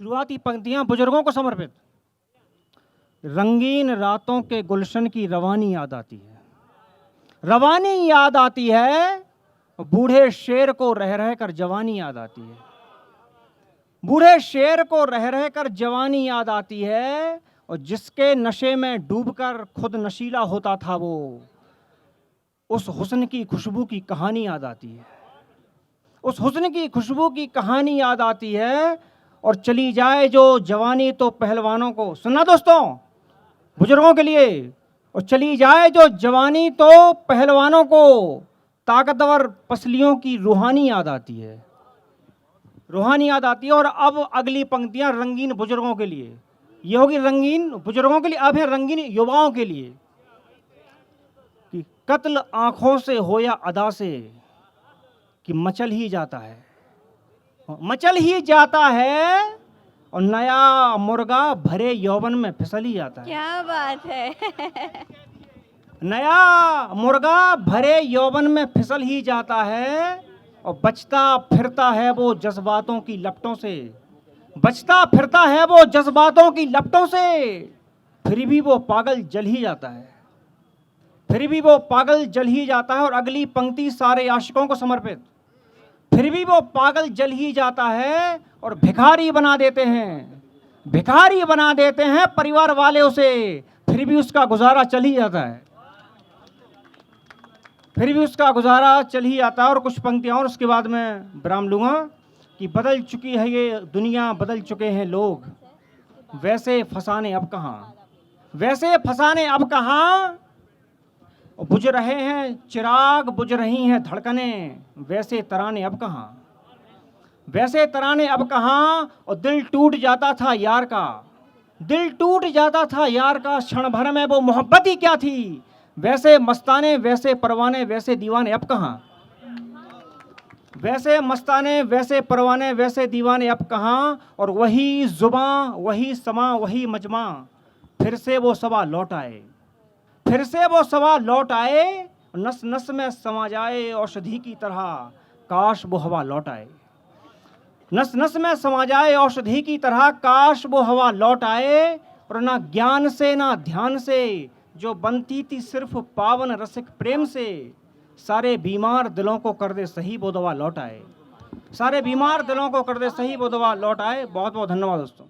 शुरुआती पंक्तियां बुजुर्गों को समर्पित। रंगीन रातों के गुलशन की रवानी याद आती है, रवानी याद आती है। बूढ़े शेर को रह रह कर जवानी याद आती है, बूढ़े शेर को रह रह कर जवानी याद आती है। और जिसके नशे में डूबकर खुद नशीला होता था वो, उस हुस्न की खुशबू की कहानी याद आती है, उस हुस्न की खुशबू की कहानी याद आती है। और चली जाए जो जवानी तो पहलवानों को, सुनना दोस्तों, बुजुर्गों के लिए, और चली जाए जो जवानी तो पहलवानों को ताकतवर पसलियों की रूहानी याद आती है, रूहानी याद आती है। और अब अगली पंक्तियां रंगीन बुजुर्गों के लिए, ये होगी रंगीन बुजुर्गों के लिए, अब है रंगीन युवाओं के लिए। कि कत्ल आंखों से हो या अदा से, कि मचल ही जाता है, मचल ही जाता है। और नया मुर्गा भरे यौवन में फिसल ही जाता है। क्या बात है। नया मुर्गा भरे यौवन में फिसल ही जाता है। और बचता फिरता है वो जज्बातों की लपटों से, बचता फिरता है वो जज्बातों की लपटों से। फिर भी वो पागल जल ही जाता है, फिर भी वो पागल जल ही जाता है। और अगली पंक्ति सारे आशिकों को समर्पित। फिर भी वो पागल जल ही जाता है और भिखारी बना देते हैं, भिखारी बना देते हैं परिवार वाले उसे। फिर भी उसका गुजारा चल ही जाता है, फिर भी उसका गुजारा चल ही जाता है। और कुछ पंक्तियां और उसके बाद मैं विराम लूंगा। कि बदल चुकी है ये दुनिया, बदल चुके हैं लोग, वैसे फसाने अब कहाँ, वैसे फसाने अब कहाँ। बुझ रहे हैं चिराग, बुझ रही हैं धड़कनें, वैसे तराने अब कहाँ, वैसे तराने अब कहाँ। और दिल टूट जाता था यार का, दिल टूट जाता था यार का, क्षण भर में वो मोहब्बत ही क्या थी। वैसे मस्ताने, वैसे परवाने, वैसे दीवाने अब कहाँ, वैसे मस्ताने, वैसे परवाने, वैसे दीवाने अब कहाँ। और वही जुबां, वही समा, वही मजमा, फिर से वो सवा लौट आए, फिर से वो सवा लौट आए। नस नस में समा जाए औषधि की तरह, काश वो हवा लौट आए। नस नस में समा जाए औषधि की तरह, काश वो हवा लौट आए। और ना ज्ञान से ना ध्यान से, जो बनती थी सिर्फ पावन रसिक प्रेम से, सारे बीमार दिलों को कर दे सही वो दवा लौट आए, सारे बीमार दिलों को कर दे सही वो दवा लौट आए। बहुत बहुत धन्यवाद दोस्तों।